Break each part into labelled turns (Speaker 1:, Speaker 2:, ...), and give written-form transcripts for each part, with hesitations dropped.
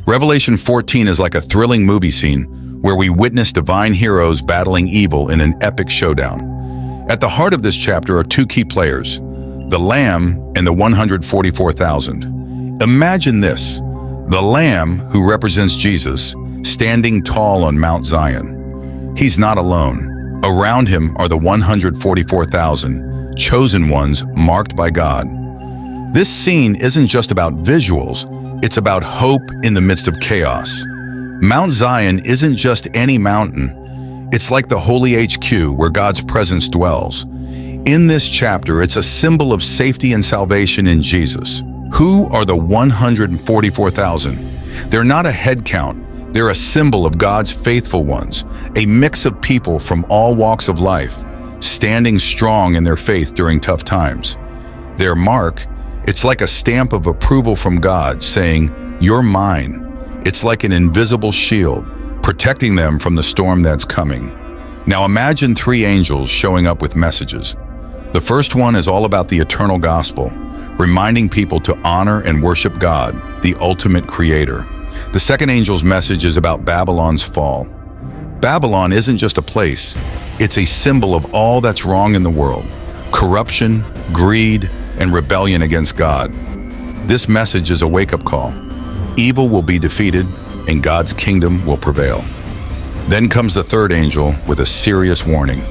Speaker 1: Revelation 14 is like a thrilling movie scene where we witness divine heroes battling evil in an epic showdown. At the heart of this chapter are two key players, the Lamb and the 144,000. Imagine this, the Lamb, who represents Jesus, standing tall on Mount Zion. He's not alone. Around him are the 144,000, chosen ones marked by God. This scene isn't just about visuals, it's about hope in the midst of chaos. Mount Zion isn't just any mountain. It's like the holy HQ where God's presence dwells. In this chapter, it's a symbol of safety and salvation in Jesus. Who are the 144,000? They're not a head count. They're a symbol of God's faithful ones, a mix of people from all walks of life, standing strong in their faith during tough times. Their mark, it's like a stamp of approval from God saying, "You're mine." It's like an invisible shield, protecting them from the storm that's coming. Now imagine three angels showing up with messages. The first one is all about the eternal gospel, reminding people to honor and worship God, the ultimate creator. The second angel's message is about Babylon's fall. Babylon isn't just a place, it's a symbol of all that's wrong in the world: corruption, greed, and rebellion against God. This message is a wake-up call. Evil will be defeated, and God's kingdom will prevail. Then comes the third angel with a serious warning.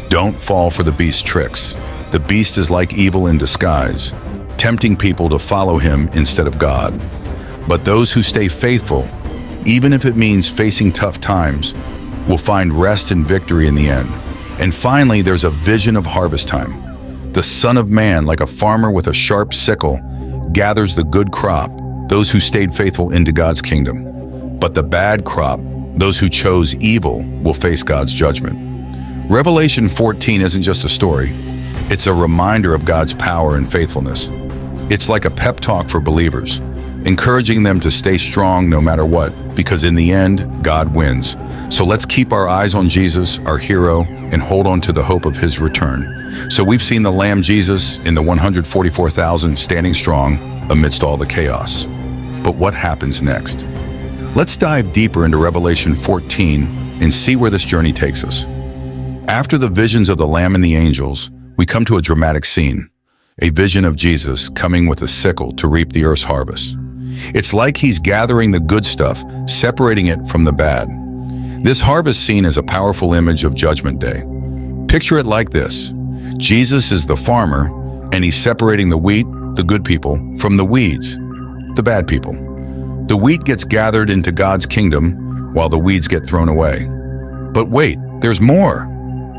Speaker 1: Don't fall for the beast's tricks. The beast is like evil in disguise, tempting people to follow him instead of God. But those who stay faithful, even if it means facing tough times, will find rest and victory in the end. And finally, there's a vision of harvest time. The Son of Man, like a farmer with a sharp sickle, gathers the good crop, those who stayed faithful into God's kingdom. But the bad crop, those who chose evil, will face God's judgment. Revelation 14 isn't just a story. It's a reminder of God's power and faithfulness. It's like a pep talk for believers, encouraging them to stay strong no matter what, because in the end, God wins. So let's keep our eyes on Jesus, our hero, and hold on to the hope of his return. So we've seen the Lamb Jesus in the 144,000 standing strong amidst all the chaos. But what happens next? Let's dive deeper into Revelation 14 and see where this journey takes us. After the visions of the Lamb and the angels, we come to a dramatic scene, a vision of Jesus coming with a sickle to reap the earth's harvest. It's like he's gathering the good stuff, separating it from the bad. This harvest scene is a powerful image of Judgment Day. Picture it like this. Jesus is the farmer, and he's separating the wheat, the good people, from the weeds, the bad people. The wheat gets gathered into God's kingdom, while the weeds get thrown away. But wait, there's more.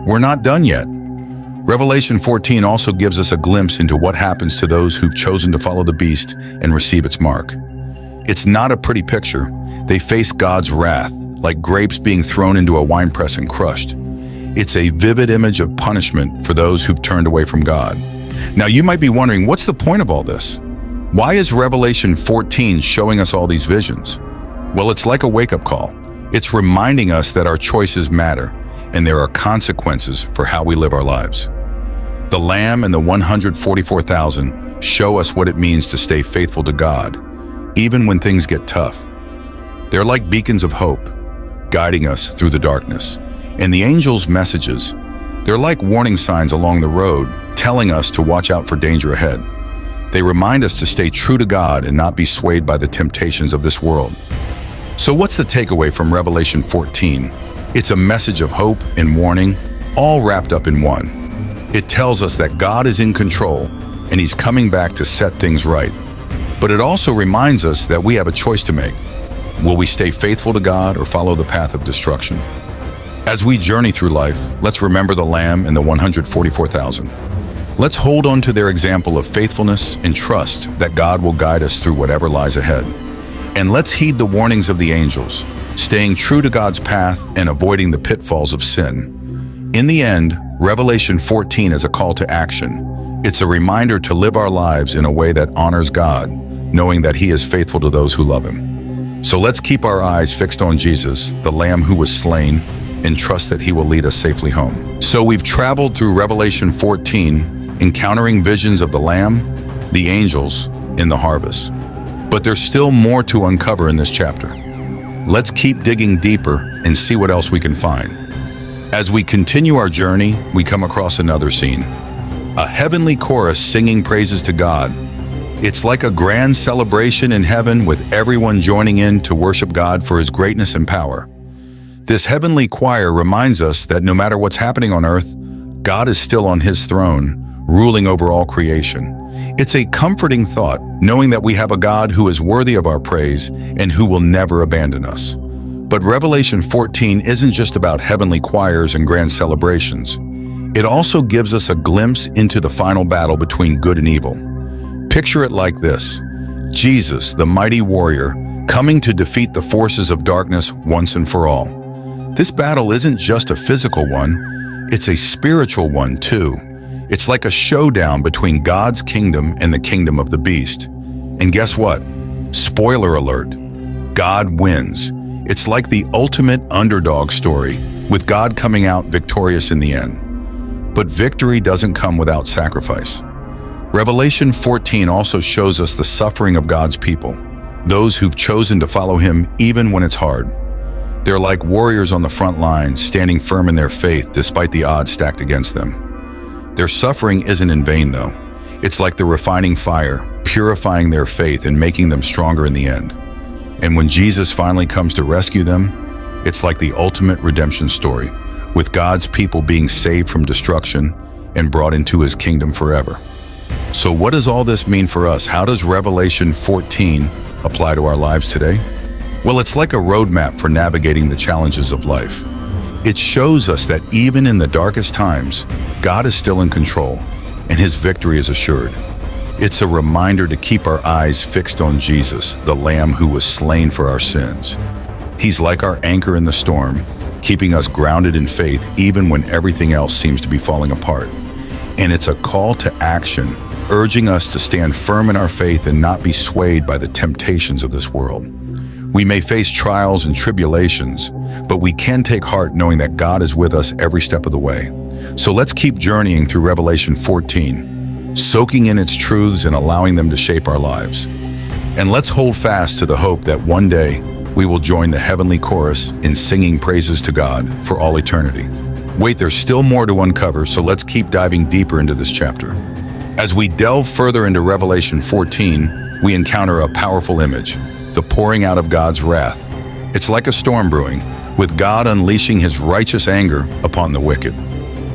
Speaker 1: We're not done yet. Revelation 14 also gives us a glimpse into what happens to those who've chosen to follow the beast and receive its mark. It's not a pretty picture. They face God's wrath, like grapes being thrown into a winepress and crushed. It's a vivid image of punishment for those who've turned away from God. Now you might be wondering, what's the point of all this? Why is Revelation 14 showing us all these visions? Well, it's like a wake-up call. It's reminding us that our choices matter, and there are consequences for how we live our lives. The Lamb and the 144,000 show us what it means to stay faithful to God, even when things get tough. They're like beacons of hope, guiding us through the darkness. And the angels' messages, they're like warning signs along the road, telling us to watch out for danger ahead. They remind us to stay true to God and not be swayed by the temptations of this world. So what's the takeaway from Revelation 14? It's a message of hope and warning, all wrapped up in one. It tells us that God is in control and he's coming back to set things right. But it also reminds us that we have a choice to make. Will we stay faithful to God or follow the path of destruction? As we journey through life, let's remember the Lamb and the 144,000. Let's hold on to their example of faithfulness and trust that God will guide us through whatever lies ahead. And let's heed the warnings of the angels, staying true to God's path and avoiding the pitfalls of sin. In the end, Revelation 14 is a call to action. It's a reminder to live our lives in a way that honors God, knowing that he is faithful to those who love him. So let's keep our eyes fixed on Jesus, the Lamb who was slain, and trust that he will lead us safely home. So we've traveled through Revelation 14, encountering visions of the Lamb, the angels, and the harvest. But there's still more to uncover in this chapter. Let's keep digging deeper and see what else we can find. As we continue our journey, we come across another scene. A heavenly chorus singing praises to God. It's like a grand celebration in heaven with everyone joining in to worship God for His greatness and power. This heavenly choir reminds us that no matter what's happening on earth, God is still on His throne, ruling over all creation. It's a comforting thought, knowing that we have a God who is worthy of our praise and who will never abandon us. But Revelation 14 isn't just about heavenly choirs and grand celebrations. It also gives us a glimpse into the final battle between good and evil. Picture it like this: Jesus, the mighty warrior, coming to defeat the forces of darkness once and for all. This battle isn't just a physical one, it's a spiritual one too. It's like a showdown between God's kingdom and the kingdom of the beast. And guess what? Spoiler alert, God wins. It's like the ultimate underdog story, with God coming out victorious in the end. But victory doesn't come without sacrifice. Revelation 14 also shows us the suffering of God's people, those who've chosen to follow Him even when it's hard. They're like warriors on the front lines, standing firm in their faith despite the odds stacked against them. Their suffering isn't in vain, though. It's like the refining fire, purifying their faith and making them stronger in the end. And when Jesus finally comes to rescue them, it's like the ultimate redemption story, with God's people being saved from destruction and brought into His kingdom forever. So what does all this mean for us? How does Revelation 14 apply to our lives today? Well, it's like a roadmap for navigating the challenges of life. It shows us that even in the darkest times, God is still in control, and His victory is assured. It's a reminder to keep our eyes fixed on Jesus, the Lamb who was slain for our sins. He's like our anchor in the storm, keeping us grounded in faith even when everything else seems to be falling apart. And it's a call to action, urging us to stand firm in our faith and not be swayed by the temptations of this world. We may face trials and tribulations, but we can take heart knowing that God is with us every step of the way. So let's keep journeying through Revelation 14, soaking in its truths and allowing them to shape our lives. And let's hold fast to the hope that one day we will join the heavenly chorus in singing praises to God for all eternity. Wait, there's still more to uncover, so let's keep diving deeper into this chapter. As we delve further into Revelation 14, we encounter a powerful image: the pouring out of God's wrath. It's like a storm brewing, with God unleashing His righteous anger upon the wicked.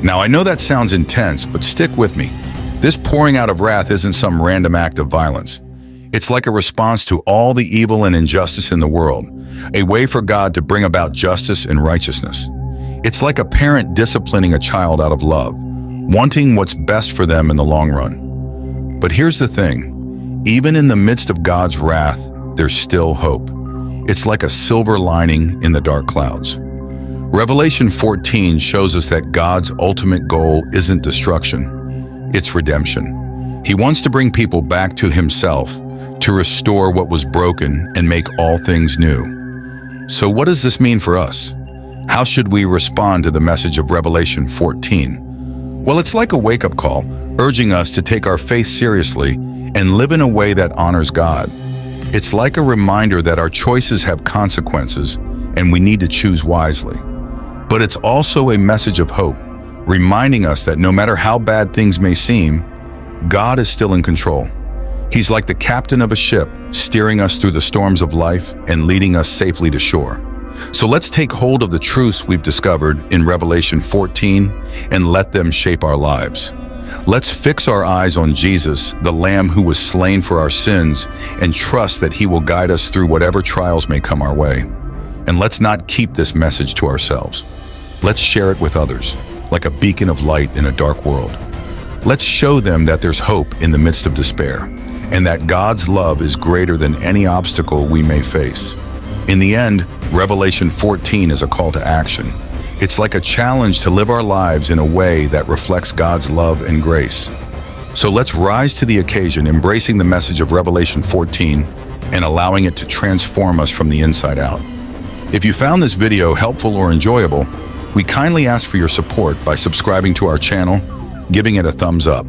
Speaker 1: Now, I know that sounds intense, but stick with me. This pouring out of wrath isn't some random act of violence. It's like a response to all the evil and injustice in the world, a way for God to bring about justice and righteousness. It's like a parent disciplining a child out of love, wanting what's best for them in the long run. But here's the thing, even in the midst of God's wrath, there's still hope. It's like a silver lining in the dark clouds. Revelation 14 shows us that God's ultimate goal isn't destruction, it's redemption. He wants to bring people back to Himself, to restore what was broken and make all things new. So what does this mean for us? How should we respond to the message of Revelation 14? Well, it's like a wake-up call, urging us to take our faith seriously and live in a way that honors God. It's like a reminder that our choices have consequences and we need to choose wisely. But it's also a message of hope, reminding us that no matter how bad things may seem, God is still in control. He's like the captain of a ship, steering us through the storms of life and leading us safely to shore. So let's take hold of the truths we've discovered in Revelation 14 and let them shape our lives. Let's fix our eyes on Jesus, the Lamb who was slain for our sins, and trust that He will guide us through whatever trials may come our way. And let's not keep this message to ourselves. Let's share it with others, like a beacon of light in a dark world. Let's show them that there's hope in the midst of despair, and that God's love is greater than any obstacle we may face. In the end, Revelation 14 is a call to action. It's like a challenge to live our lives in a way that reflects God's love and grace. So let's rise to the occasion, embracing the message of Revelation 14 and allowing it to transform us from the inside out. If you found this video helpful or enjoyable, we kindly ask for your support by subscribing to our channel, giving it a thumbs up,